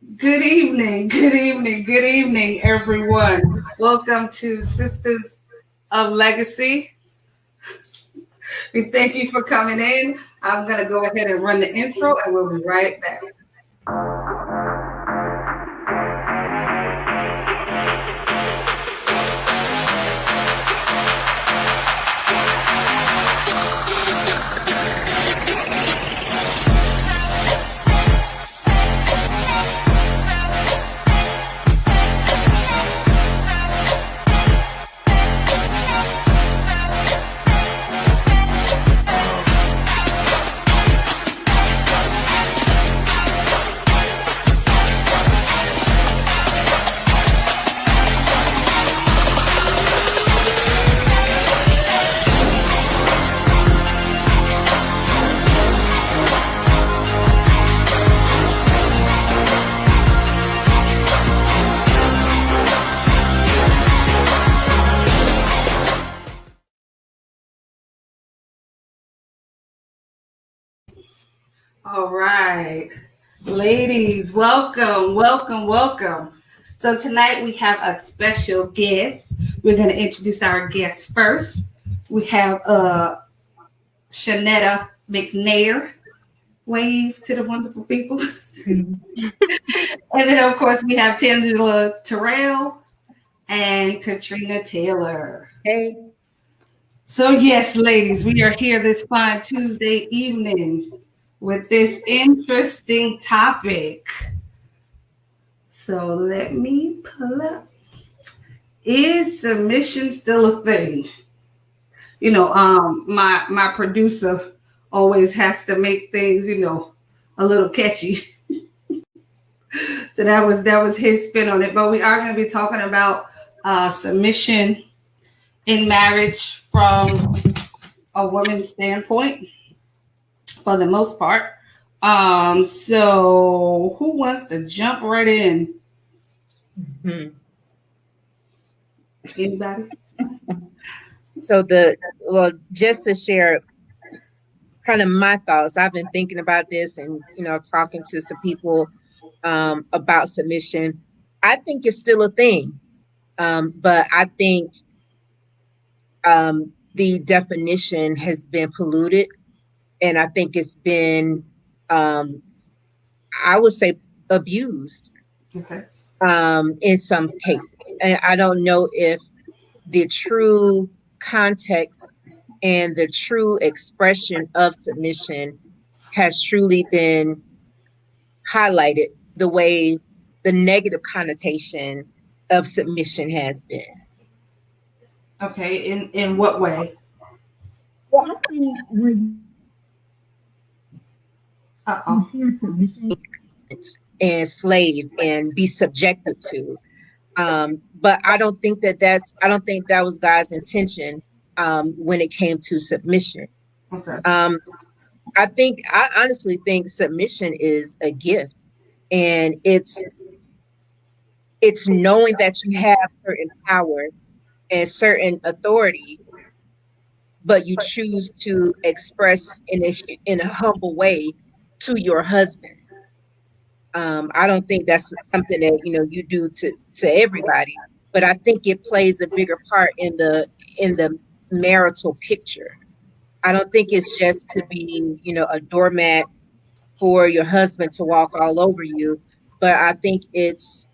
Good evening, everyone. Welcome to Sisters of Legacy. We thank you for coming in. I'm going to go ahead and run the intro and we'll be right back. All right. Ladies, welcome. So tonight we have a special guest. We're going to introduce our guest first. We have Shanetta McNair. Wave to the wonderful people. And then, of course, we have Tangela Terrell and Katrina Taylor. Hey. So, yes, ladies, we are here this fine Tuesday evening with this interesting topic. So, let me pull up. Is submission still a thing? You know, my producer always has to make things, a little catchy. So that was his spin on it. But we are going to be talking about submission in marriage from a woman's standpoint, for the most part. So who wants to jump right in? Mm-hmm. Anybody? So just to share kind of my thoughts, I've been thinking about this and, talking to some people about submission. I think it's still a thing. But I think the definition has been polluted. And I think it's been, I would say, abused. Okay. In some cases. And I don't know if the true context and the true expression of submission has truly been highlighted the way the negative connotation of submission has been. Okay, in what way? Well, I think when submission and slave and be subjected to. But I don't think that was God's intention when it came to submission. Okay. I honestly think submission is a gift, and it's knowing that you have certain power and certain authority, but you choose to express in a humble way to your husband. I don't think that's something that you do to everybody, but I think it plays a bigger part in the marital picture. I don't think it's just to be a doormat for your husband to walk all over you, but I think it's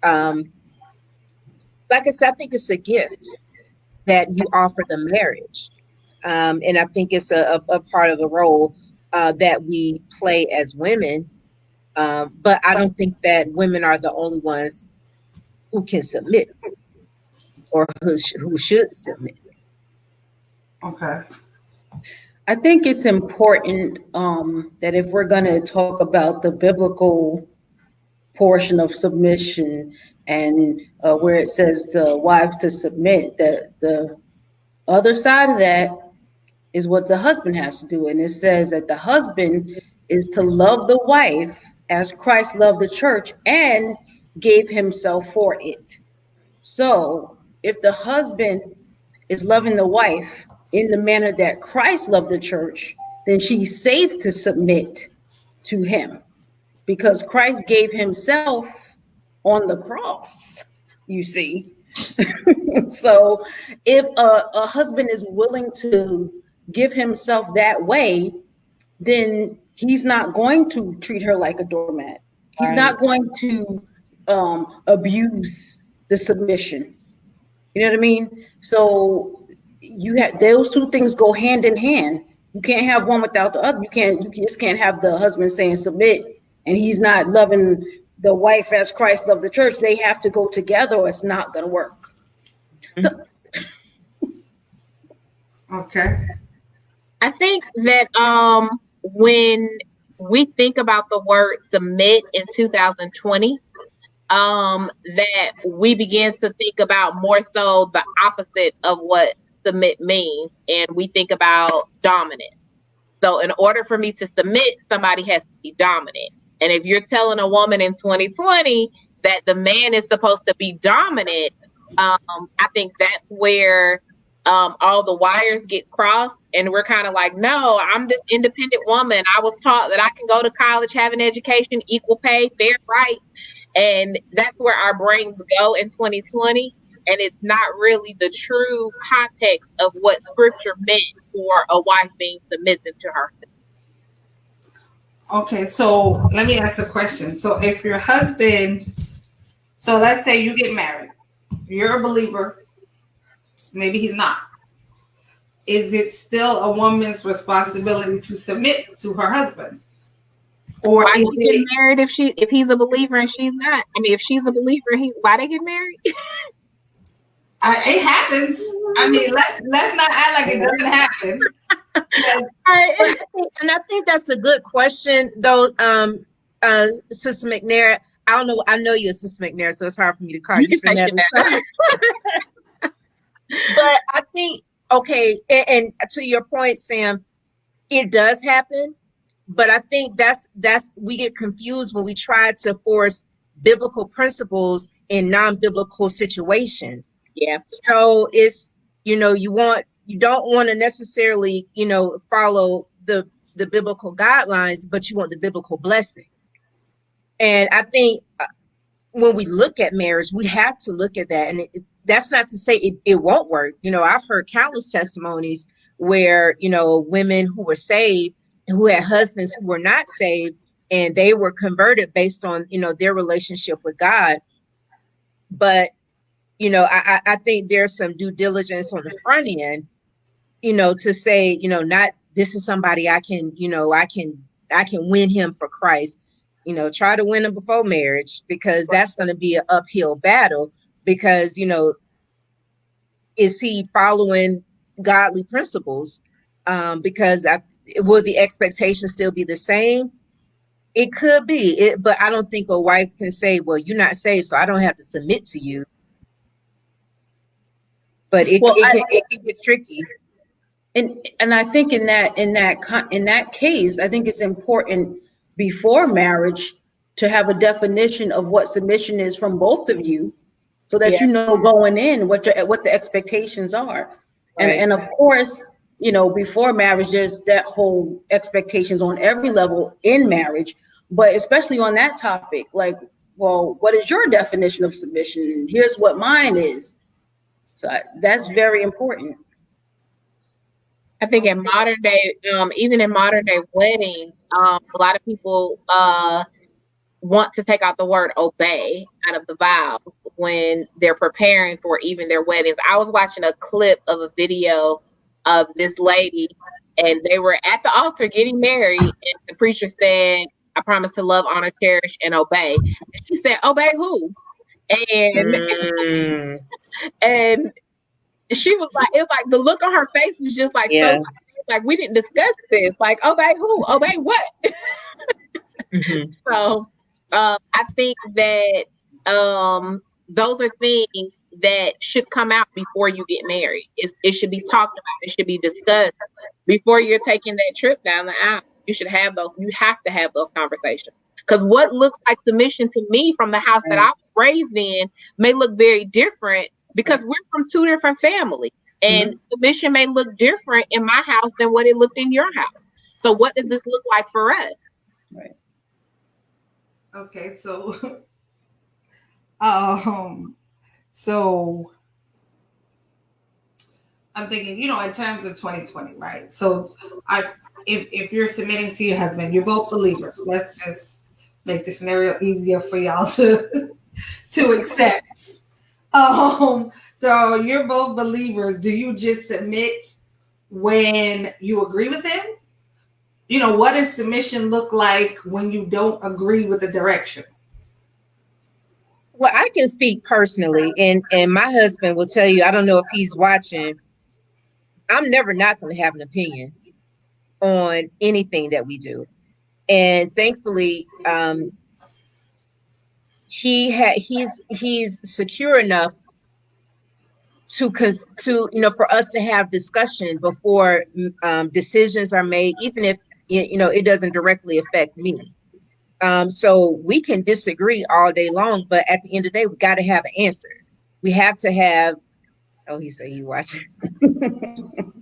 like I said, I think it's a gift that you offer the marriage, and I think it's a part of the role that we play as women. But I don't think that women are the only ones who can submit or who should submit. Okay. I think it's important that if we're going to talk about the biblical portion of submission and where it says the wives to submit, that the other side of that is what the husband has to do. And it says that the husband is to love the wife as Christ loved the church and gave himself for it. So if the husband is loving the wife in the manner that Christ loved the church, then she's safe to submit to him. because Christ gave himself on the cross, you see. So if a husband is willing to give himself that way, then he's not going to treat her like a doormat. He's Right. not going to abuse the submission. You know what I mean? So you have those two things go hand in hand. You can't have one without the other. You just can't have the husband saying submit and he's not loving the wife as Christ loved the church. They have to go together or it's not gonna work. So, Okay. I think that when we think about the word submit in 2020, that we begin to think about more so the opposite of what submit means, and we think about dominant. So in order for me to submit, somebody has to be dominant. And if you're telling a woman in 2020 that the man is supposed to be dominant, I think that's where all the wires get crossed. And we're kind of like, no, I'm this independent woman. I was taught that I can go to college, have an education, equal pay, fair rights. And that's where our brains go in 2020. And it's not really the true context of what scripture meant for a wife being submissive to her. Okay, so let me ask a question. So if your husband, so let's say you get married, you're a believer, maybe he's not. Is it still a woman's responsibility to submit to her husband? Or Why is they get it, married if he's a believer and she's not? I mean, if she's a believer, why they get married? it happens. I mean, let's not act like it doesn't happen. And I think that's a good question, though, Sister McNair. I don't know. I know you're Sister McNair, so it's hard for me to call you can say Sister. But I think, okay, and to your point, Sam, it does happen. But I think that's we get confused when we try to force biblical principles in non-biblical situations. Yeah. So it's, you don't want to necessarily, follow the biblical guidelines, but you want the biblical blessings. And I think when we look at marriage, we have to look at that. And that's not to say it won't work. I've heard countless testimonies where, women who were saved, who had husbands who were not saved, and they were converted based on, their relationship with God. But, I think there's some due diligence on the front end, to say, not this is somebody I can win him for Christ. Try to win him before marriage, because that's going to be an uphill battle, because, is he following godly principles? Because will the expectation still be the same? It could be, but I don't think a wife can say, well, you're not saved, so I don't have to submit to you. But it can get tricky. And I think in that case, I think it's important before marriage to have a definition of what submission is from both of you, so that you know going in what the expectations are. Right. And of course, before marriage, there's that whole expectations on every level in marriage, but especially on that topic, like, well, what is your definition of submission? Here's what mine is. So that's very important. I think in modern day, even in modern day weddings, a lot of people want to take out the word obey out of the vows when they're preparing for even their weddings. I was watching a clip of a video of this lady, and they were at the altar getting married, and the preacher said, I promise to love, honor, cherish, and obey. And she said, obey who? And and she was like, it was like the look on her face was just like, so like, we didn't discuss this. Like, obey who? Obey what? Mm-hmm. So I think that those are things that should come out before you get married. It should be talked about. It should be discussed before you're taking that trip down the aisle. You should have those. You have to have those conversations, because what looks like submission to me from the house that I was raised in may look very different, because we're from two different families, and submission may look different in my house than what it looked in your house. So what does this look like for us? Right. Okay, so um, so I'm thinking, in terms of 2020, right? So I if you're submitting to your husband, you're both believers. Let's just make the scenario easier for y'all to to accept. So you're both believers. Do you just submit when you agree with him? What does submission look like when you don't agree with the direction? Well, I can speak personally, and my husband will tell you, I don't know if he's watching, I'm never not going to have an opinion on anything that we do. And thankfully, he's secure enough to for us to have discussion before decisions are made, even if it doesn't directly affect me. So we can disagree all day long, but at the end of the day, we got to have an answer. We have to have. Oh, he said he watching.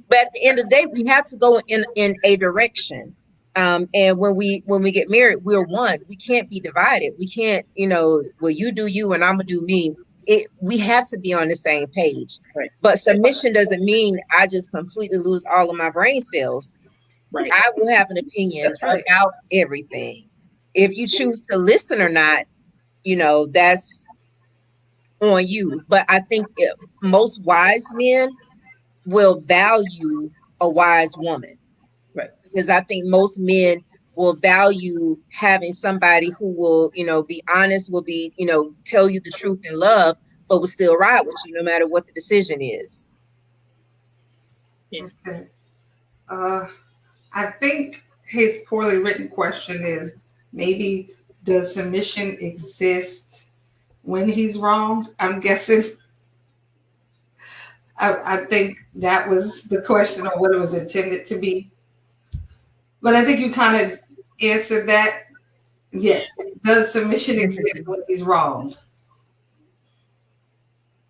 But at the end of the day, we have to go in a direction. And when we get married, we're one. We can't be divided. We can't, well, you do you and I'm gonna do me. We have to be on the same page. Right. But submission doesn't mean I just completely lose all of my brain cells. Right. I will have an opinion about everything. If you choose to listen or not, that's on you. But I think most wise men will value a wise woman. Right. Because I think most men will value having somebody who will, be honest, will be, tell you the truth in love, but will still ride with you no matter what the decision is. Yeah. Okay. I think his poorly written question is maybe, does submission exist when he's wrong? I'm guessing. I think that was the question or what it was intended to be. But I think you kind of answered that. Yes. Does submission exist when he's wrong?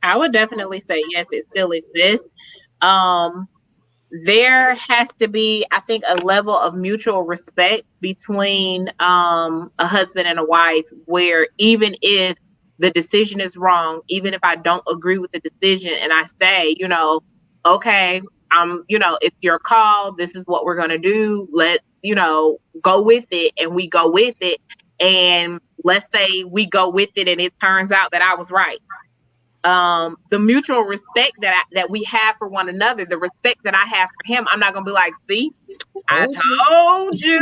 I would definitely say yes, it still exists. There has to be, I think, a level of mutual respect between a husband and a wife, where even if the decision is wrong, even if I don't agree with the decision and I say, okay, it's your call. This is what we're going to do. Let, go with it, and we go with it. And let's say we go with it and it turns out that I was right. The mutual respect that we have for one another, the respect that I have for him, I'm not gonna be like, see, I told you.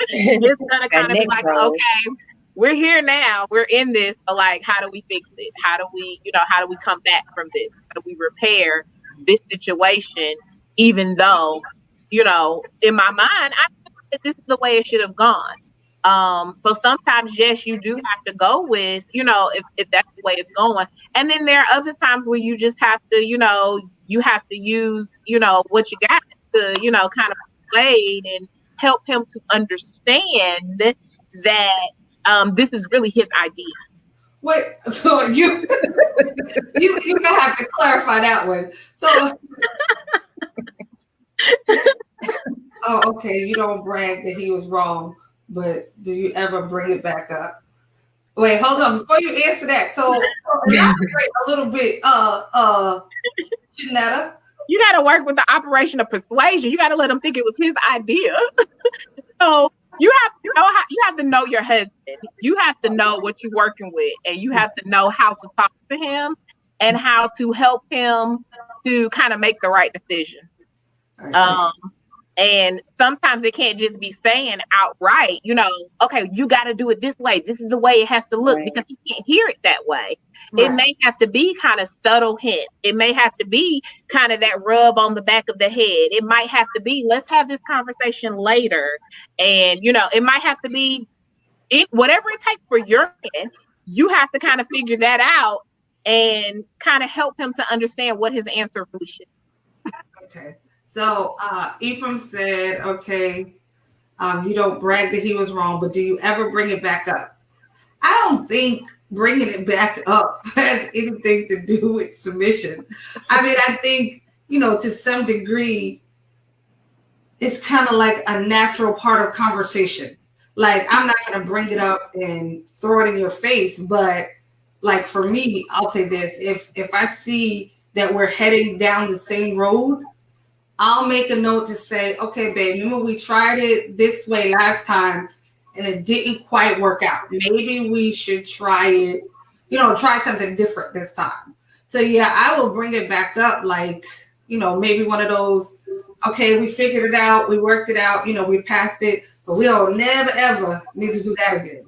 It's gonna kind of be like, okay, we're here now, we're in this, but like, how do we fix it? How do we come back from this? How do we repair this situation? Even though, in my mind, I think that this is the way it should have gone. So sometimes, yes, you do have to go with, if that's the way it's going. And then there are other times where you just have to, you have to use, what you got to, kind of persuade and help him to understand that this is really his idea. Wait, so you gonna have to clarify that one. So oh, okay, you don't brag that he was wrong, but do you ever bring it back up? Wait, hold on. Before you answer that, so elaborate a little bit, Janetta. You got to work with the operation of persuasion. You got to let him think it was his idea. So you have to know your husband. You have to know what you're working with, and you have to know how to talk to him and how to help him to kind of make the right decision. And sometimes it can't just be saying outright, okay, you got to do it this way. This is the way it has to look, because he can't hear it that way. Right. It may have to be kind of subtle hint. It may have to be kind of that rub on the back of the head. It might have to be, let's have this conversation later. And, it might have to be whatever it takes for your end. You have to kind of figure that out and kind of help him to understand what his answer really should be. Okay. So Ephraim said, okay, you don't brag that he was wrong, but do you ever bring it back up? I don't think bringing it back up has anything to do with submission. I mean, I think, to some degree, it's kind of like a natural part of conversation. Like, I'm not going to bring it up and throw it in your face, but like for me, I'll say this: if I see that we're heading down the same road, I'll make a note to say, okay, babe, remember we tried it this way last time and it didn't quite work out. Maybe we should try it, try something different this time. So yeah, I will bring it back up like, maybe one of those, okay, we figured it out, we worked it out, we passed it, but we don't never ever need to do that again.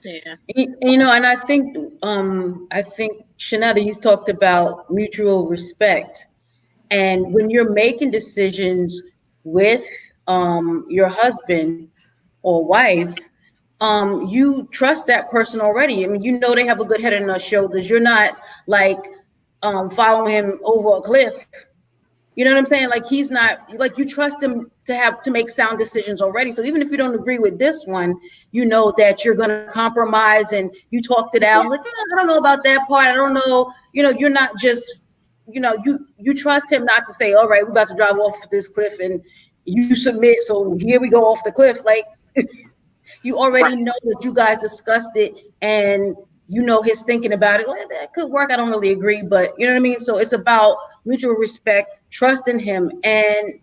Yeah. And I think Shanetta, you talked about mutual respect. And when you're making decisions with your husband or wife, you trust that person already. I mean, you know they have a good head on their shoulders. You're not like following him over a cliff. You know what I'm saying? Like he's not like you trust him to make sound decisions already. So even if you don't agree with this one, you know that you're going to compromise and you talked it out. Like I don't know about that part. I don't know. You're not just you trust him not to say, all right, we're about to drive off this cliff and you submit. So here we go off the cliff. Like you already know that you guys discussed it and his thinking about it. Well, that could work. I don't really agree, but you know what I mean? So it's about mutual respect, trusting him, and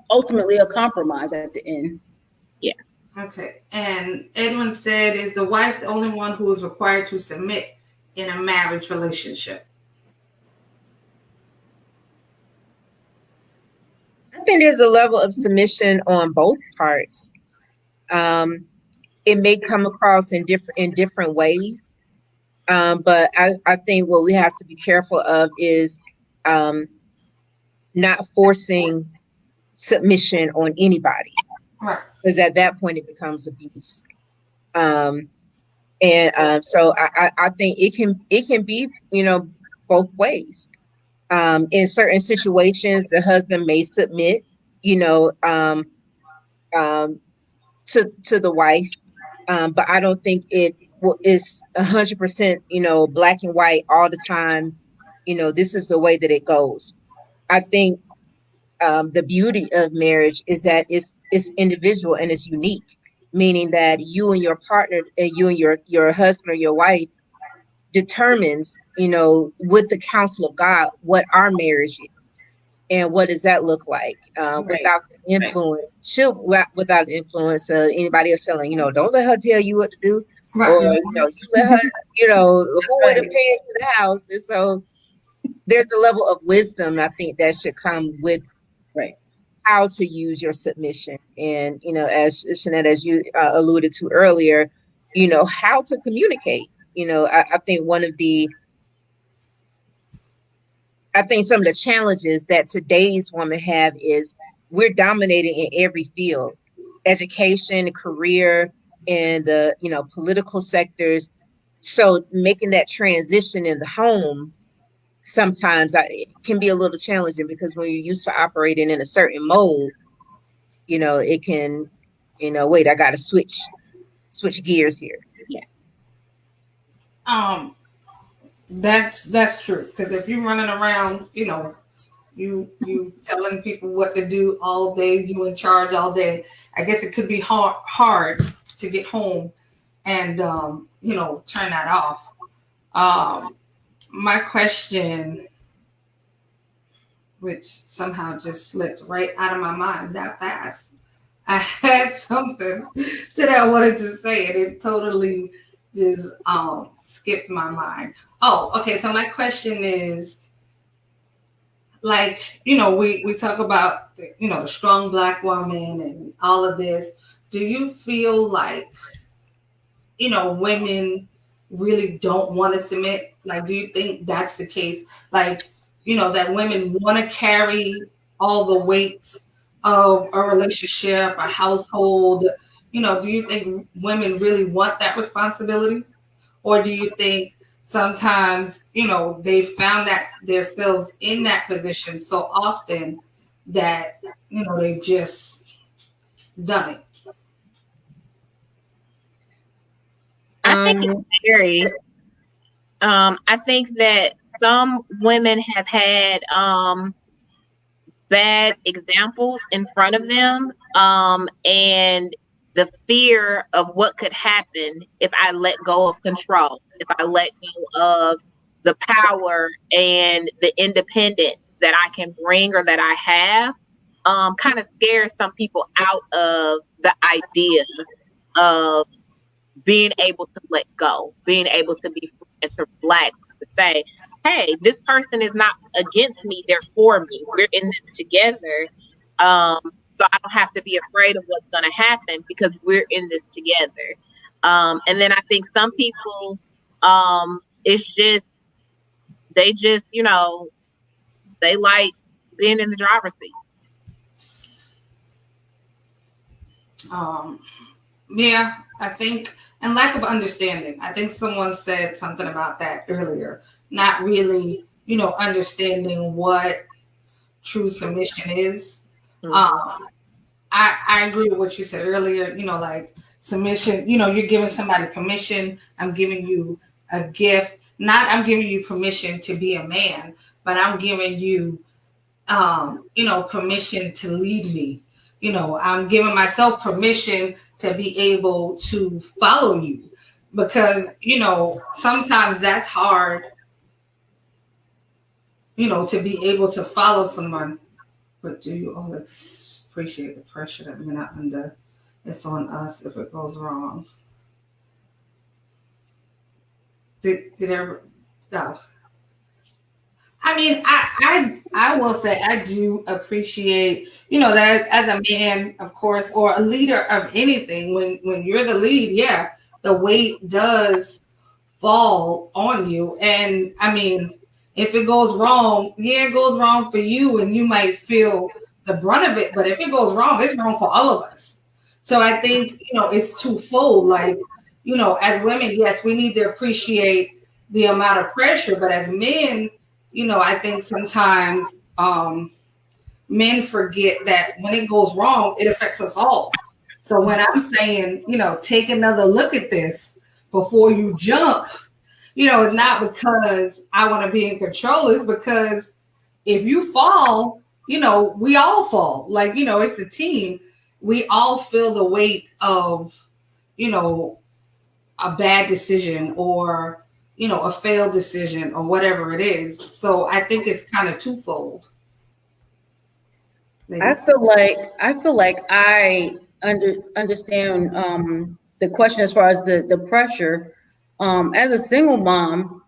ultimately a compromise at the end. Yeah. Okay. And Edwin said, is the wife the only one who is required to submit in a marriage relationship? I think there's a level of submission on both parts. It may come across in different ways. But I think what we have to be careful of is not forcing submission on anybody. Right. Because at that point it becomes abuse. So I think it can be, both ways. In certain situations, the husband may submit, to the wife. But I don't think it's 100%, black and white all the time. This is the way that it goes. I think the beauty of marriage is that it's individual and it's unique, meaning that you and your partner, and you and your husband or your wife determines, with the counsel of God, what our marriage is and what does that look like, without the influence, without the influence of anybody else telling, don't let her tell you what to do, or you let her, who would have paid for the house. And so there's a level of wisdom I think that should come with how to use your submission, and as Shanette, as you alluded to earlier, how to communicate. I think some of the challenges that today's women have is we're dominating in every field, education, career, and the political sectors. So making that transition in the home sometimes it can be a little challenging, because when you're used to operating in a certain mode, it can, wait, I got to switch gears here. Yeah. That's true. Because if you're running around, you telling people what to do all day, you in charge all day, I guess it could be hard to get home and turn that off. My question, which somehow just slipped right out of my mind that fast. I had something that I wanted to say and it totally just skipped my mind. Oh, okay. So my question is, like, we talk about, strong Black woman and all of this. Do you feel like, women really don't want to submit? Like, do you think that's the case? Like, that women want to carry all the weight of a relationship, a household? Do you think women really want that responsibility? Or do you think sometimes, they've found that themselves in that position so often that, they've just done it? I think it varies. I think that some women have had bad examples in front of them, and the fear of what could happen if I let go of control, if I let go of the power and the independence that I can bring or that I have, kind of scares some people out of the idea of being able to let go, being able to be free and to relax, to say, hey, this person is not against me, they're for me. We're in this together. So I don't have to be afraid of what's going to happen because we're in this together. And then I think some people, it's just, they just, they like being in the driver's seat. Yeah, I think, and lack of understanding. I think someone said something about that earlier. Not really, understanding what true submission is. Mm-hmm. I agree with what you said earlier. Like submission. You're giving somebody permission. I'm giving you a gift. Not I'm giving you permission to be a man, but I'm giving you, permission to lead me. I'm giving myself permission to be able to follow you because, sometimes that's hard, to be able to follow someone. But do you all appreciate the pressure that we're not under? It's on us if it goes wrong. Did ever? No. I mean, I will say I do appreciate, that as a man, of course, or a leader of anything, when you're the lead, yeah, the weight does fall on you. And I mean, if it goes wrong, yeah, it goes wrong for you and you might feel the brunt of it. But if it goes wrong, it's wrong for all of us. So I think, it's twofold. Like, as women, yes, we need to appreciate the amount of pressure, but as men, I think sometimes men forget that when it goes wrong, it affects us all. So when I'm saying, take another look at this before you jump, it's not because I want to be in control. It's because if you fall, we all fall. Like, it's a team. We all feel the weight of, a bad decision or, a failed decision or whatever it is. So I think it's kind of twofold. I feel like I understand the question as far as the pressure. As a single mom,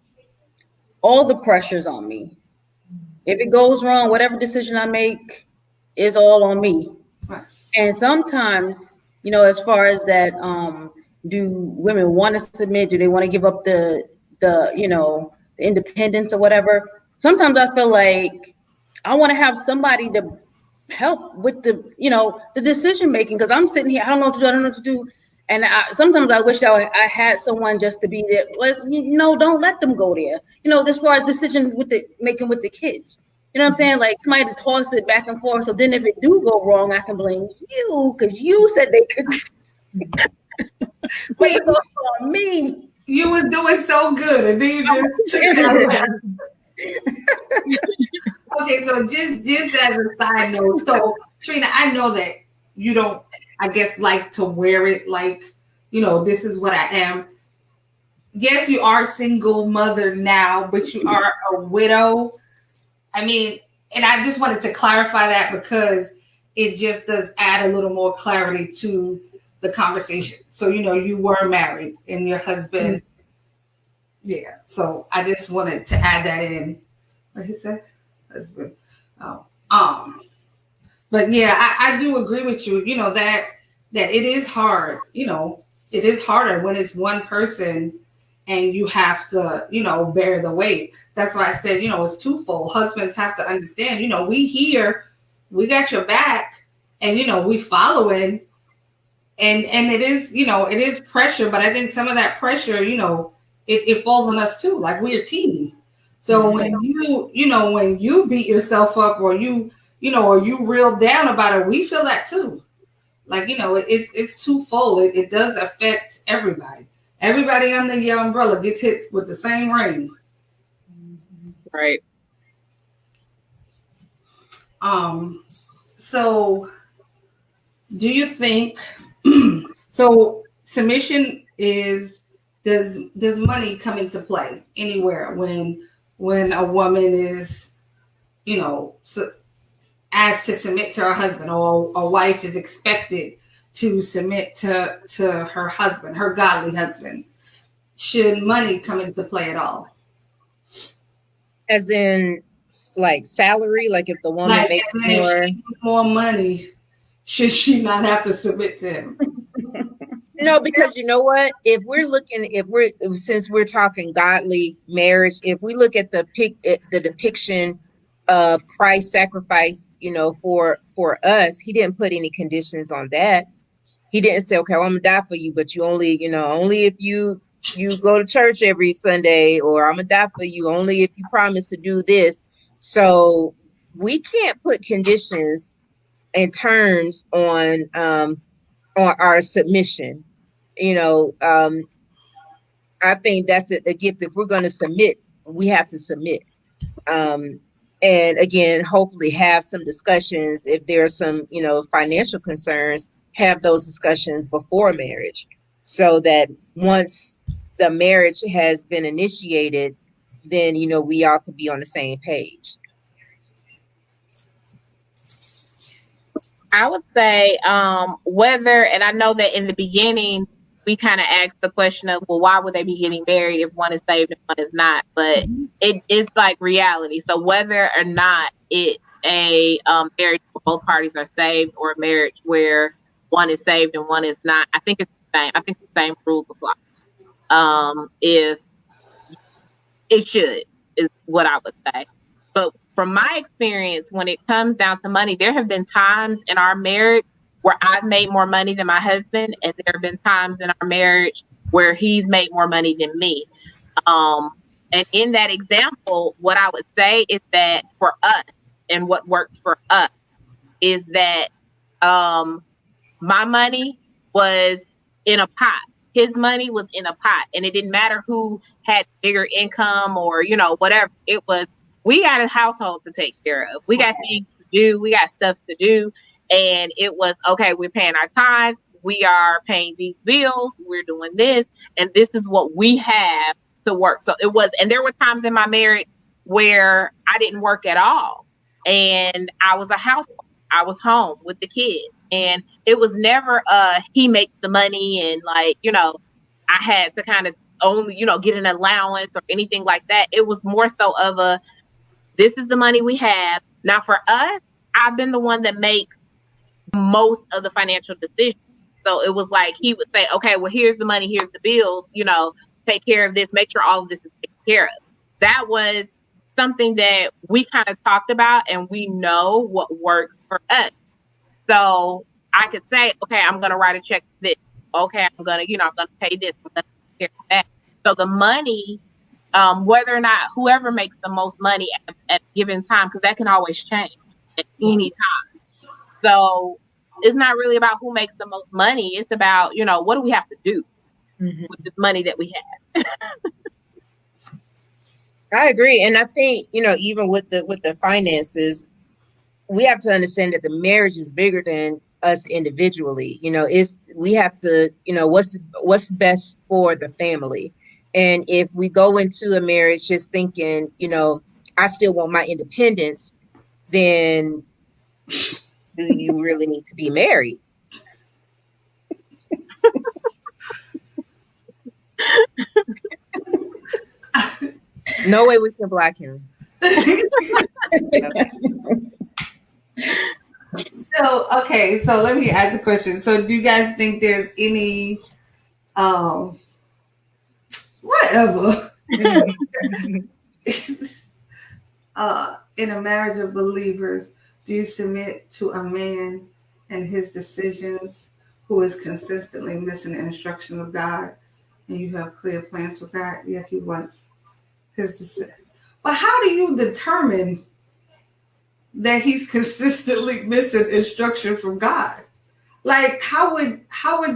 all the pressure's on me. If it goes wrong, whatever decision I make is all on me. Right. And sometimes, as far as that, do women want to submit? Do they want to give up the independence or whatever? Sometimes I feel like I want to have somebody to help with the decision making because I'm sitting here, I don't know what to do, I don't know what to do. And sometimes I wish I had someone just to be there. Well, don't let them go there. As far as decision with the making with the kids. You know what I'm saying? Like somebody to toss it back and forth. So then if it do go wrong, I can blame you because you said they could. Wait, on me. You was doing so good, and then you just took that away. Okay, so just as a side note, so Trina, I know that you don't, I guess, like to wear it like, this is what I am. Yes, you are a single mother now, but you are a widow. I mean, and I just wanted to clarify that because it just does add a little more clarity to the conversation. So, you were married and your husband, yeah. So I just wanted to add that in. What he said? Husband. Oh, but yeah, I do agree with you, that it is hard, it is harder when it's one person and you have to, bear the weight. That's why I said, it's twofold. Husbands have to understand, we here, we got your back and, we following and it is, it is pressure, but I think some of that pressure, it falls on us too. Like we're a team. So when when you beat yourself up or or you reel down about it, we feel that too. Like, it's twofold. It does affect everybody. Everybody under your umbrella gets hit with the same rain. Right. So do you think So submission is, does money come into play anywhere when a woman is, you know, asked to submit to her husband, or a wife is expected to submit to her husband, her godly husband? Should money come into play at all? As in, like salary, like if the woman Like, makes and then if more. she makes more money, should she not have to submit to him? No, because you know what? Since we're talking godly marriage, if we look at the depiction of Christ's sacrifice, for us, he didn't put any conditions on that. He didn't say, okay, well, I'm gonna die for you, but you only if you go to church every Sunday, or I'm gonna die for you only if you promise to do this. So we can't put conditions and terms on our submission. I think that's a gift. If we're going to submit, we have to submit. And again, hopefully have some discussions. If there are some, financial concerns, have those discussions before marriage, so that once the marriage has been initiated, then, we all could be on the same page. I would say whether, and I know that in the beginning we kind of asked the question of, well, why would they be getting married if one is saved and one is not? But it is like reality. So whether or not it's a marriage where both parties are saved, or a marriage where one is saved and one is not, I think it's the same. I think the same rules apply. If it should, is what I would say. But from my experience, when it comes down to money, there have been times in our marriage where I've made more money than my husband, and there have been times in our marriage where he's made more money than me. And in that example, what I would say is that for us, and what works for us, is that my money was in a pot. His money was in a pot, and it didn't matter who had bigger income or, whatever. It was, we got a household to take care of. We got things to do. We got stuff to do. And it was, okay, we're paying our tithes. We are paying these bills. We're doing this. And this is what we have to work. So it was, and there were times in my marriage where I didn't work at all. And I was a housewife. I was home with the kids. And it was never he makes the money and I had to kind of only, get an allowance or anything like that. It was more so of this is the money we have. Now for us, I've been the one that makes most of the financial decisions. So it was like he would say, okay, well, here's the money, here's the bills, take care of this, make sure all of this is taken care of. That was something that we kind of talked about, and we know what works for us. So I could say, okay, I'm going to write a check for this. Okay, I'm going to, I'm going to pay this. I'm going to take care of that. So the money, whether or not whoever makes the most money at a given time, because that can always change at any time. So it's not really about who makes the most money. It's about, what do we have to do with this money that we have? I agree. And I think, even with the finances, we have to understand that the marriage is bigger than us individually. We have to, what's best for the family. And if we go into a marriage just thinking, I still want my independence, then do you really need to be married? No way we can block him. So let me ask a question. So do you guys think there's any whatever in a marriage of believers, do you submit to a man and his decisions who is consistently missing the instructions of God, and you have clear plans for God? Yeah, he wants his decision. But how do you determine that he's consistently missing instruction from God? Like, how would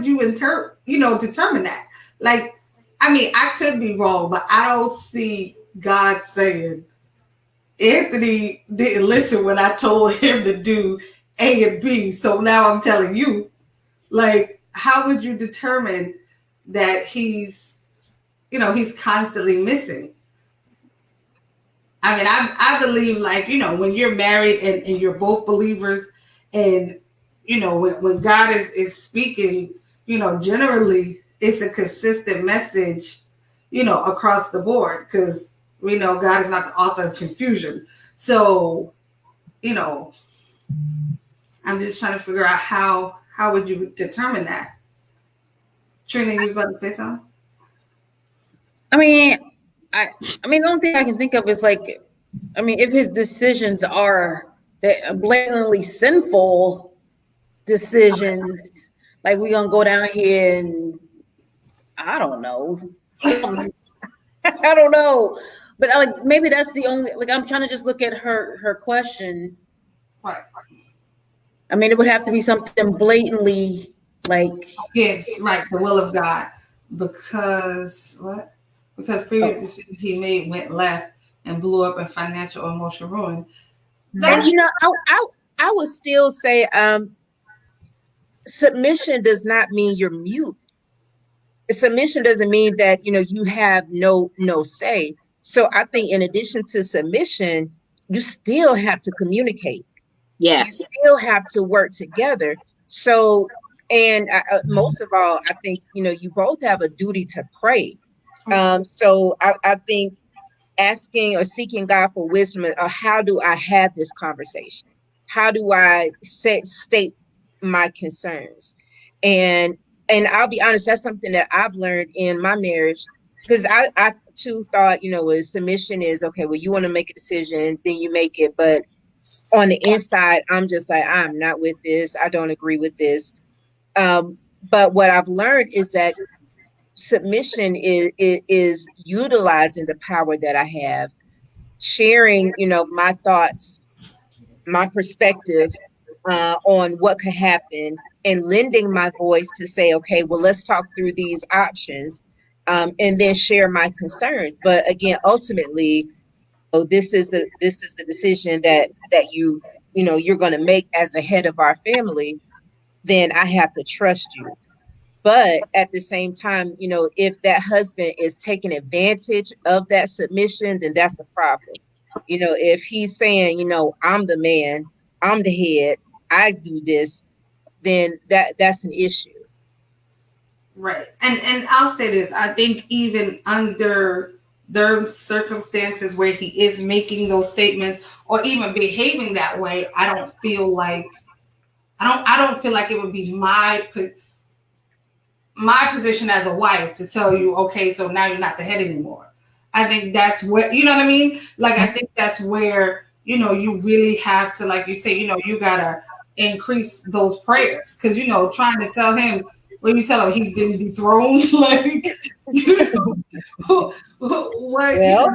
you determine that? Like, I mean, I could be wrong, but I don't see God saying, Anthony didn't listen when I told him to do A and B, so now I'm telling you. Like, how would you determine that he's constantly missing? I mean, I believe, like, when you're married and you're both believers, and, when God is speaking, generally it's a consistent message, across the board, because we know God is not the author of confusion. So, you know, I'm just trying to figure out how would you determine that? Trina, you was about to say something? I mean, the only thing I can think of is like, if his decisions are that blatantly sinful decisions, like we gonna go down here and I don't know, I don't know, but like maybe that's the only, like I'm trying to just look at her question. Right. It would have to be something blatantly like Yes, right, the will of God. Because what? Because previous decisions he made went left and blew up in financial or emotional ruin. And I would still say submission does not mean you're mute. Submission doesn't mean that you have no say. So I think in addition to submission, you still have to communicate. Yeah. You still have to work together. So, and most of all, I think you both have a duty to pray. So I think asking or seeking God for wisdom, or how do I have this conversation? How do I state my concerns? And I'll be honest, that's something that I've learned in my marriage, because I too thought, submission is okay. Well, you want to make a decision, then you make it. But on the inside, I'm just like, I'm not with this. I don't agree with this. But what I've learned is that submission is utilizing the power that I have, sharing, my thoughts, my perspective on what could happen, and lending my voice to say, okay, well, let's talk through these options, and then share my concerns. But again, ultimately, this is the decision that you're going to make as the head of our family. Then I have to trust you. But at the same time, if that husband is taking advantage of that submission, then that's the problem. If he's saying, I'm the man, I'm the head, I do this, then that's an issue. Right. And I'll say this. I think even under their circumstances where he is making those statements or even behaving that way, I don't feel like it would be my position as a wife to tell you, okay, so now you're not the head anymore. I think that's where, you know what I mean? Like, I think that's where, you really have to, like you say, you gotta increase those prayers. Cause, trying to tell him, when you tell him he's been dethroned, like, what? Well.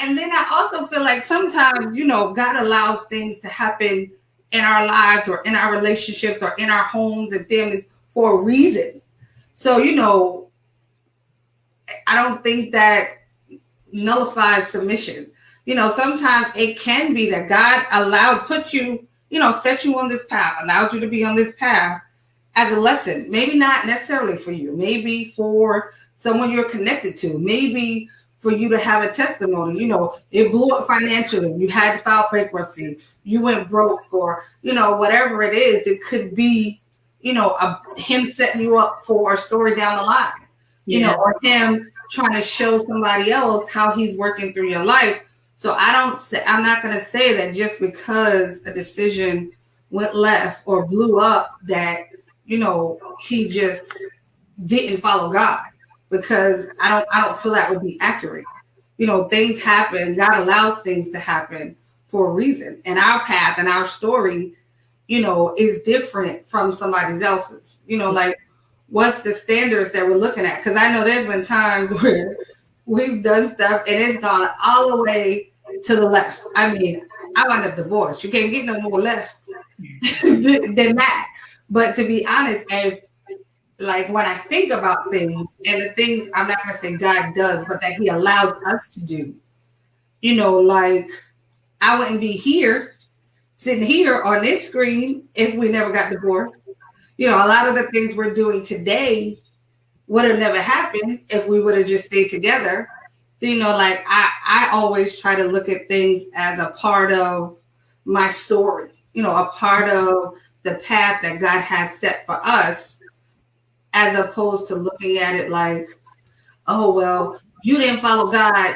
And then I also feel like sometimes, God allows things to happen in our lives or in our relationships or in our homes and families for a reason. So, I don't think that nullifies submission. Sometimes it can be that God put you, set you on this path, allowed you to be on this path as a lesson. Maybe not necessarily for you, maybe for someone you're connected to, maybe for you to have a testimony. It blew up financially, you had to file bankruptcy, you went broke, or, whatever it is. It could be, him setting you up for a story down the line, or him trying to show somebody else how he's working through your life. So I'm not going to say that just because a decision went left or blew up that, he just didn't follow God, because I don't feel that would be accurate. Things happen. God allows things to happen for a reason. And our path and our story, is different from somebody else's. Like, what's the standards that we're looking at? Because I know there's been times where we've done stuff and it's gone all the way to the left. I mean, I wound up divorced. You can't get no more left than that. But to be honest, and like when I think about things and the things, I'm not going to say God does, but that he allows us to do, like I wouldn't be here, sitting here on this screen if we never got divorced. A lot of the things we're doing today would have never happened if we would have just stayed together. So, like I always try to look at things as a part of my story, a part of the path that God has set for us, as opposed to looking at it like, oh, well, you didn't follow God,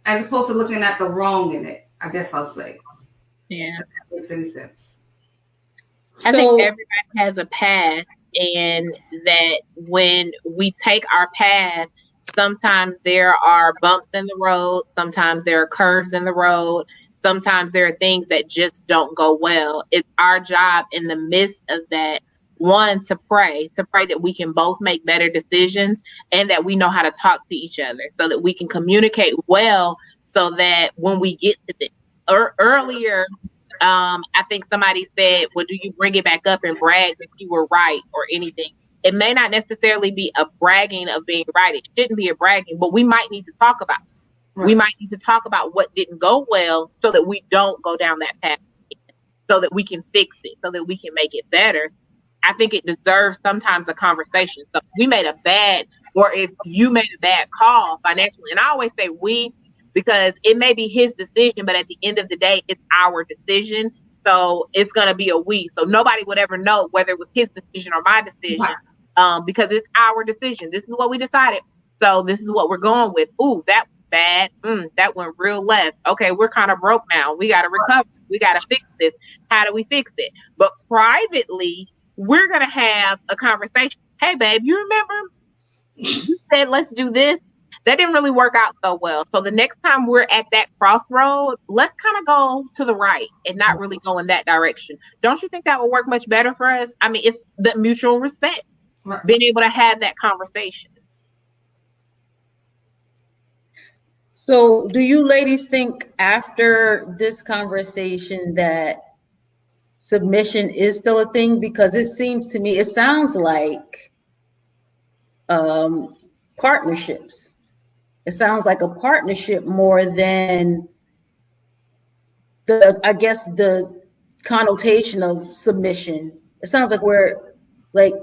as opposed to looking at the wrong in it, I guess I'll say. Yeah. If that makes any sense. I think So, everybody has a path, and that when we take our path, sometimes there are bumps in the road, sometimes there are curves in the road, sometimes there are things that just don't go well. It's our job in the midst of that, one, to pray that we can both make better decisions and that we know how to talk to each other so that we can communicate well, so that when we get to the earlier, I think somebody said, well, do you bring it back up and brag that you were right or anything? It may not necessarily be a bragging of being right. It shouldn't be a bragging, but we might need to talk about it. Right. We might need to talk about what didn't go well so that we don't go down that path, so that we can fix it, so that we can make it better. I think it deserves sometimes a conversation. So if we made a bad, or if you made a bad call financially, and I always say we, because it may be his decision, but at the end of the day, it's our decision. So it's going to be a we. So nobody would ever know whether it was his decision or my decision, because it's our decision. This is what we decided. So this is what we're going with. Ooh, that was bad. That went real left. Okay, we're kind of broke now. We got to recover. We got to fix this. How do we fix it? But privately, we're going to have a conversation. Hey, babe, you remember you said, let's do this? That didn't really work out so well. So the next time we're at that crossroad, let's kind of go to the right and not really go in that direction. Don't you think that would work much better for us? I mean, it's the mutual respect, being able to have that conversation. So do you ladies think after this conversation that submission is still a thing? Because it seems to me, it sounds like partnerships. It sounds like a partnership more than I guess the connotation of submission. It sounds like we're like,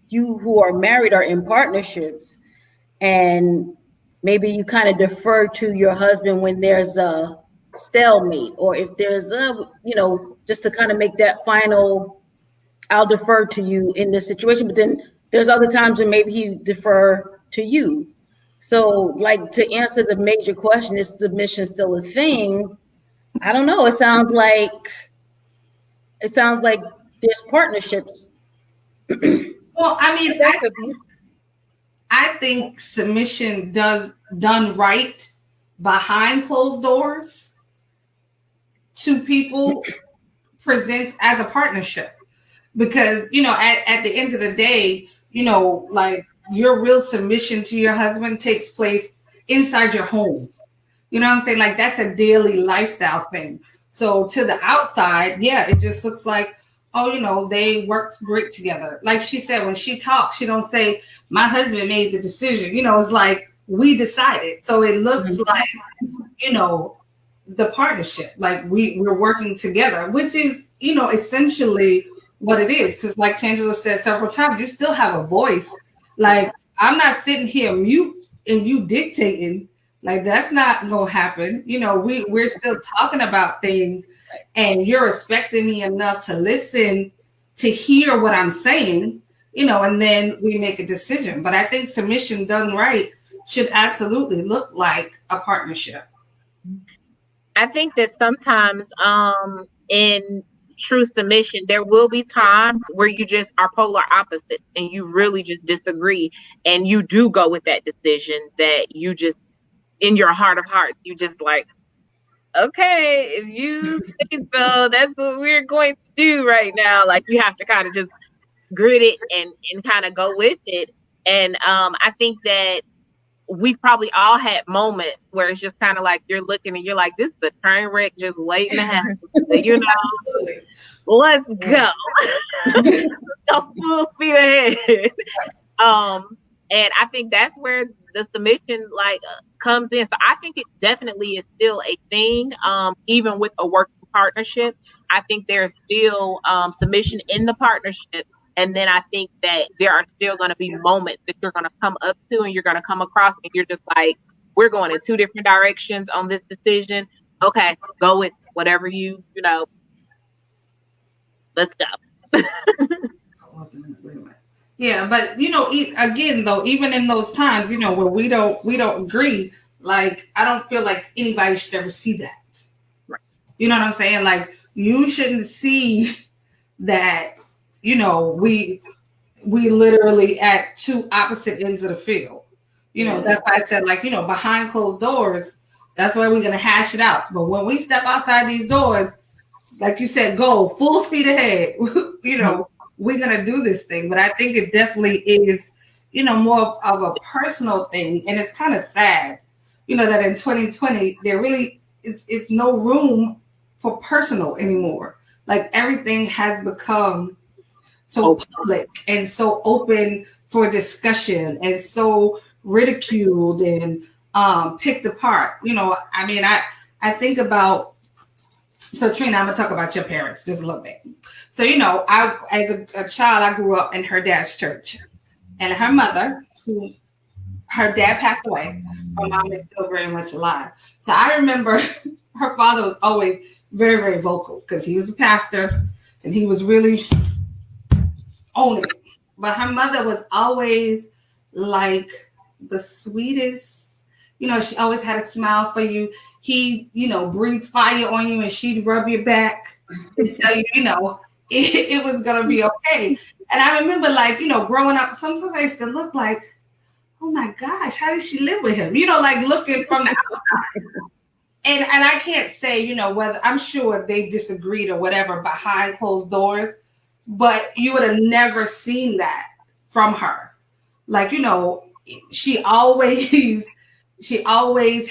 you who are married are in partnerships, and maybe you kind of defer to your husband when there's a stalemate, or if there's just to kind of make that final, I'll defer to you in this situation. But then there's other times when maybe he defer to you. So, like, to answer the major question, is submission still a thing? I don't know. It sounds like there's partnerships. Well, I mean, I think submission done right behind closed doors to people presents as a partnership, because at the end of the day, like, your real submission to your husband takes place inside your home. You know what I'm saying? Like, that's a daily lifestyle thing. So to the outside, yeah, it just looks like, oh, they worked great together. Like she said, when she talks, she don't say, my husband made the decision. It's like, we decided. So it looks like, the partnership, like we're working together, which is, essentially what it is. Because like Tangela said several times, you still have a voice. Like, I'm not sitting here mute and you dictating. Like, that's not gonna happen. We're still talking about things, and you're respecting me enough to listen, to hear what I'm saying, and then we make a decision. But I think submission done right should absolutely look like a partnership. I think that sometimes in true submission, there will be times where you just are polar opposites and you really just disagree, and you do go with that decision that you just, in your heart of hearts, you just like, okay, if you say so, that's what we're going to do right now. Like, you have to kind of just grit it and kind of go with it. And I think that we've probably all had moments where it's just kind of like, you're looking and you're like, this is a train wreck just waiting to happen. Let's go. Go full speed ahead. And I think that's where the submission comes in. So I think it definitely is still a thing, even with a working partnership. I think there's still submission in the partnership, And then I think that there are still going to be moments that you're going to come up to and you're going to come across and you're just like, we're going in two different directions on this decision. Okay, go with whatever you know, let's go. Yeah, but again though, even in those times, where we don't agree, like I don't feel like anybody should ever see that. Right. You know what I'm saying? Like you shouldn't see that, we literally at two opposite ends of the field. That's why I said, like, behind closed doors, that's why we're gonna hash it out. But when we step outside these doors, like you said, go full speed ahead. We're gonna do this thing. But I think it definitely is, more of a personal thing, and it's kind of sad, that in 2020 there really is no room for personal anymore. Like everything has become so public and so open for discussion and so ridiculed and picked apart. I think about. So Trina, I'm gonna talk about your parents just a little bit. So I, as a child, I grew up in her dad's church, and her mother, her dad passed away. Her mom is still very much alive. So I remember her father was always very, very vocal because he was a pastor and he was really on it. But her mother was always like the sweetest. She always had a smile for you. He, breathed fire on you and she'd rub your back and tell you, it was going to be okay. And I remember, like, growing up, sometimes I used to look like, oh my gosh, how did she live with him? Like looking from the outside. And I can't say, whether, I'm sure they disagreed or whatever behind closed doors, but you would have never seen that from her. Like, she always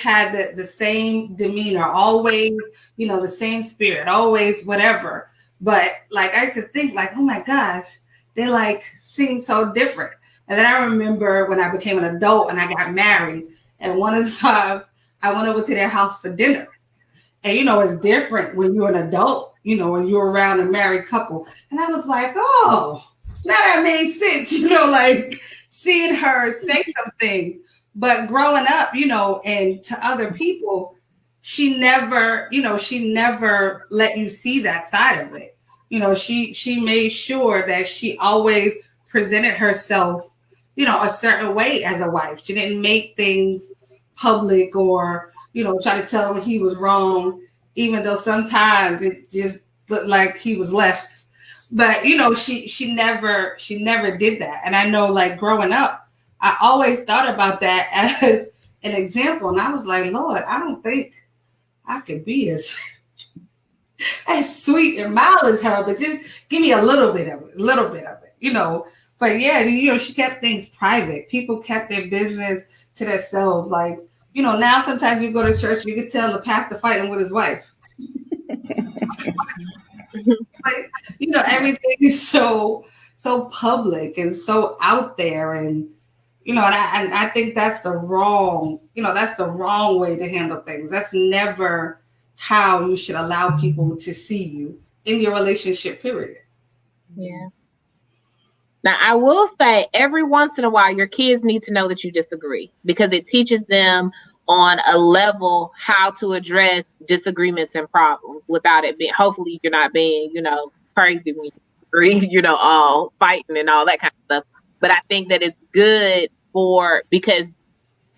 had the same demeanor, always, the same spirit, always whatever. But like, I used to think like, oh my gosh, they like seem so different. And then I remember when I became an adult and I got married, and one of the times I went over to their house for dinner. And, it's different when you're an adult, when you're around a married couple. And I was like, oh, now that made sense, like seeing her say some things. But growing up, and to other people, she never let you see that side of it. She made sure that she always presented herself, a certain way as a wife. She didn't make things public or, try to tell him he was wrong, even though sometimes it just looked like he was left. But, she never did that. And I know, like, growing up, I always thought about that as an example. And I was like, Lord, I don't think I could be as sweet and mild as her, but just give me a little bit of it, But yeah, she kept things private. People kept their business to themselves. Like, now sometimes you go to church, you can tell the pastor fighting with his wife. But, everything is so public and so out there, and and I think that's the wrong way to handle things. That's never how you should allow people to see you in your relationship, period. Yeah. Now, I will say every once in a while, your kids need to know that you disagree, because it teaches them on a level how to address disagreements and problems without it being, hopefully you're not being, crazy when you agree, all fighting and all that kind of stuff. But I think that it's good because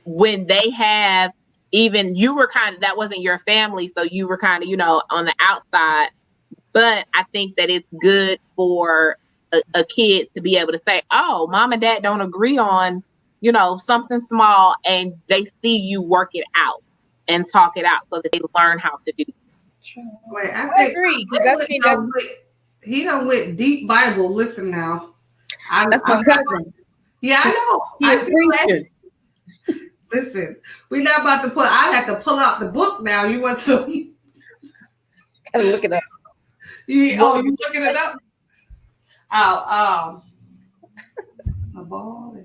when they have, even you were that wasn't your family, so you were kind of, on the outside. But I think that it's good for a kid to be able to say, oh, mom and dad don't agree on, something small, and they see you work it out and talk it out so that they learn how to do it. Wait, I agree. He done went deep Bible. Listen now. That's my cousin. Yeah, I know. He's a preacher. Listen, we're not about to I have to pull out the book now. You want some? Gotta look it up. You looking it up? Oh, a ball.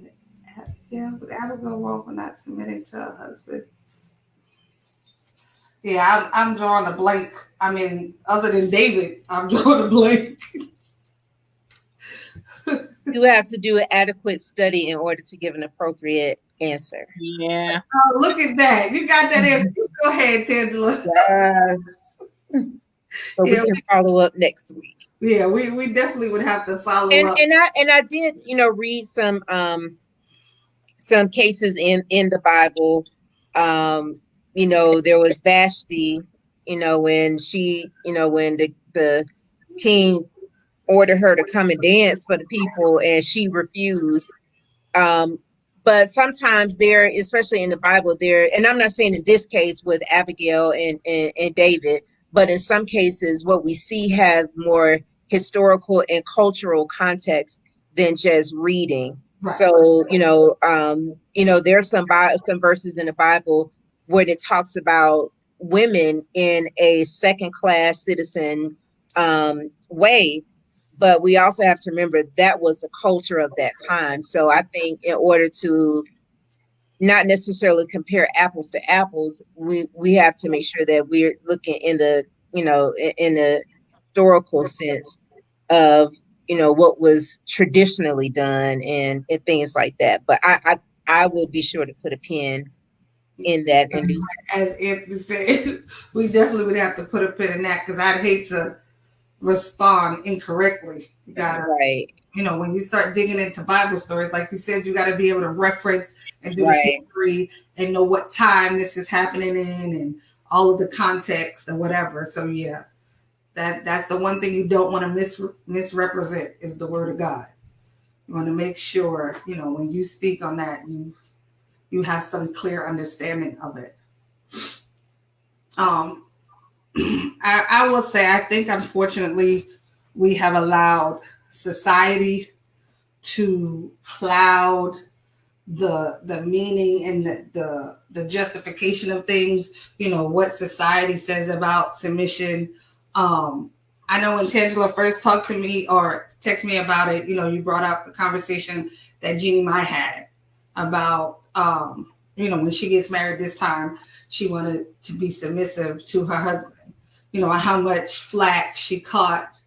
Yeah, would ever go wrong for not submitting to a husband? Yeah, I'm drawing a blank. I mean, other than David, I'm drawing a blank. You have to do an adequate study in order to give an appropriate answer. Yeah. Oh, look at that. You got that answer. Go ahead, Tangela. Yes. But we Yeah, can follow up next week. we definitely would have to follow And up. I did, read some cases in the Bible. There was Vashti, when when the king ordered her to come and dance for the people and she refused. Um, but sometimes there, especially in the Bible, there, and I'm not saying in this case with Abigail and David, but in some cases, what we see has more historical and cultural context than just reading. Right. So, there's some verses in the Bible where it talks about women in a second class citizen way, but we also have to remember that was the culture of that time. So I think in order to not necessarily compare apples to apples, we have to make sure that we're looking in the in the historical sense of what was traditionally done and things like that. But I will be sure to put a pin in that and do. As Anthony said, we definitely would have to put a pin in that because I'd hate to respond incorrectly. You gotta, Right. When you start digging into Bible stories, like you said, you got to be able to reference and do the Right. history and know what time this is happening in and all of the context and whatever. So yeah, that's the one thing you don't want to misrepresent is the word of God. You want to make sure, when you speak on that, you have some clear understanding of it. I will say, I think unfortunately we have allowed society to cloud the meaning and the justification of things. What society says about submission. I know when Tangela first talked to me or texted me about it, you brought up the conversation that Jeannie Mai had about when she gets married this time, she wanted to be submissive to her husband. How much flack she caught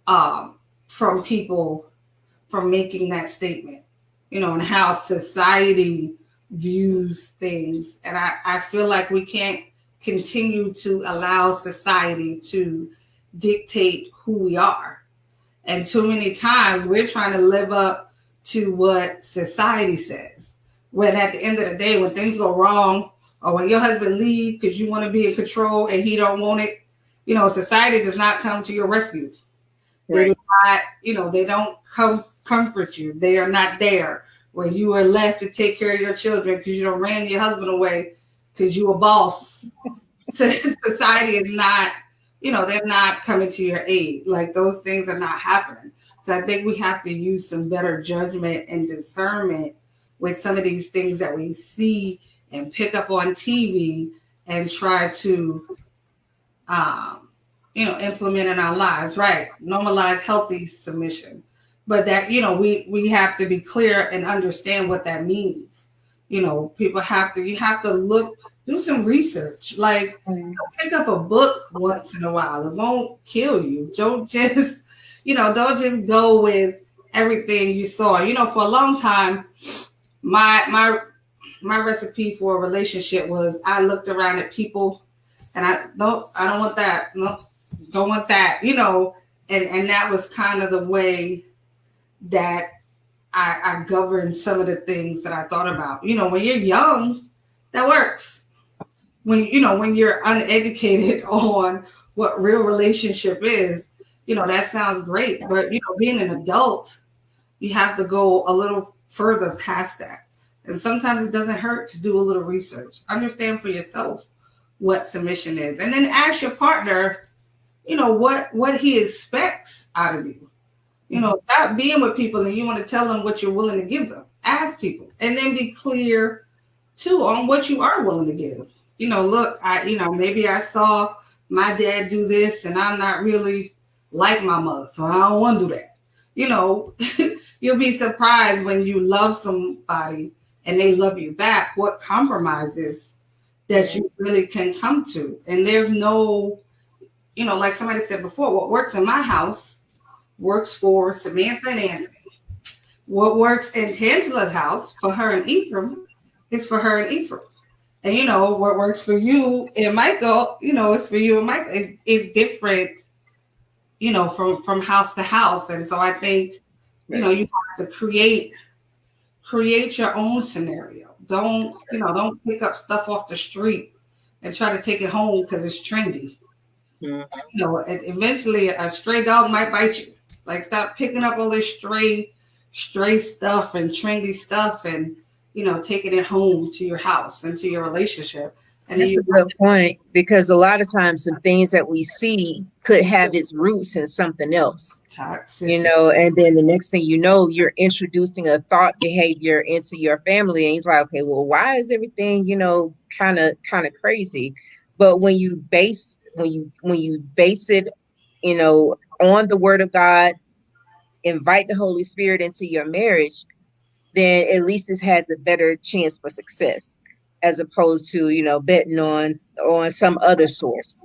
from people from making that statement, and how society views things. And I feel like we can't continue to allow society to dictate who we are. And too many times we're trying to live up to what society says. When at the end of the day, when things go wrong, or when your husband leaves because you want to be in control and he don't want it, society does not come to your rescue. They do not, they don't comfort you. They are not there when you are left to take care of your children because you don't ran your husband away because you a boss. Society is not, they're not coming to your aid. Like those things are not happening. So I think we have to use some better judgment and discernment with some of these things that we see and pick up on TV and try to, implement in our lives, right? Normalize healthy submission. But that, we have to be clear and understand what that means. You have to do some research. Like pick up a book once in a while. It won't kill you. Don't just, don't just go with everything you saw. For a long time, my recipe for a relationship was I looked around at people and I don't want that. No, don't want that, and that was kind of the way that I governed some of the things that I thought about. When you're young, that works. When you're uneducated on what real relationship is, that sounds great. But being an adult, you have to go a little further past that. And sometimes it doesn't hurt to do a little research. Understand for yourself what submission is. And then ask your partner, what he expects out of you. Stop being with people and you want to tell them what you're willing to give them. Ask people. And then be clear, too, on what you are willing to give. Look, maybe I saw my dad do this and I'm not really like my mother, so I don't want to do that. You'll be surprised when you love somebody and they love you back, what compromises that you really can come to. And there's no, like somebody said before, what works in my house works for Samantha and Anthony. What works in Tangela's house for her and Ephraim is for her and Ephraim. And what works for you and Michael, it's for you and Michael. It's different, from house to house. And so I think, you have to create your own scenario. Don't pick up stuff off the street and try to take it home because it's trendy. Eventually a stray dog might bite you. Like, stop picking up all this stray stuff and trendy stuff and taking it home to your house and to your relationship. And that's a good point, because a lot of times some things that we see could have its roots in something else. Toxicity. And then the next thing you know, you're introducing a thought behavior into your family, and he's like, okay, well, why is everything kind of crazy? But when you base it on the Word of God, invite the Holy Spirit into your marriage, then at least it has a better chance for success, as opposed to betting on some other source.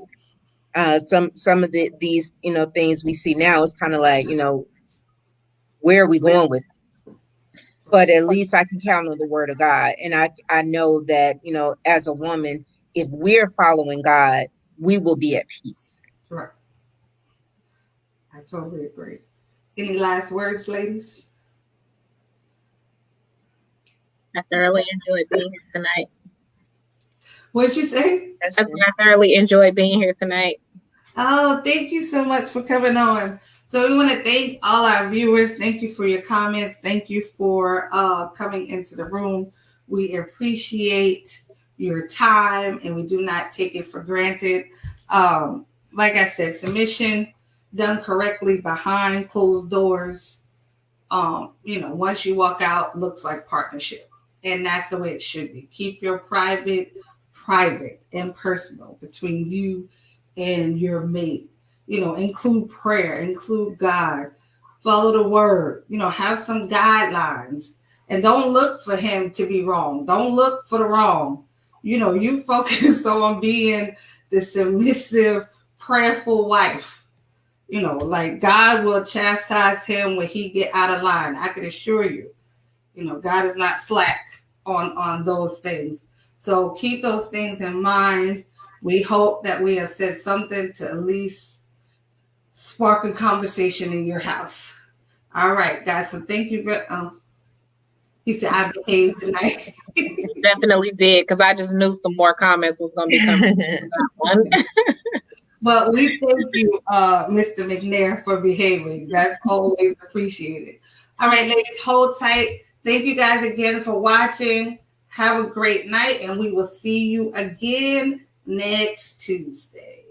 Some of these things we see now is kind of like, where are we going with it? But at least I can count on the Word of God, and I know that as a woman, if we're following God, we will be at peace. Right. I totally agree. Any last words, ladies? I thoroughly enjoyed being here tonight. What'd you say? I thoroughly enjoyed being here tonight. Oh, thank you so much for coming on. So we want to thank all our viewers. Thank you for your comments. Thank you for coming into the room. We appreciate your time, and we do not take it for granted. Like I said, submission done correctly behind closed doors, once you walk out, looks like partnership. And that's the way it should be. Keep your private and personal between you and your mate. Include prayer, include God, follow the word, have some guidelines, and don't look for him to be wrong. Don't look for the wrong. You focus on being the submissive, prayerful wife. Like, God will chastise him when he get out of line. I can assure you, God is not slack on those things. So keep those things in mind. We hope that we have said something to at least spark a conversation in your house. All right, guys. So thank you for. He said I behaved tonight. Definitely did, because I just knew some more comments was going to be coming. That one. But we thank you, Mr. McNair, for behaving. That's always appreciated. All right, ladies, hold tight. Thank you guys again for watching. Have a great night, and we will see you again next Tuesday.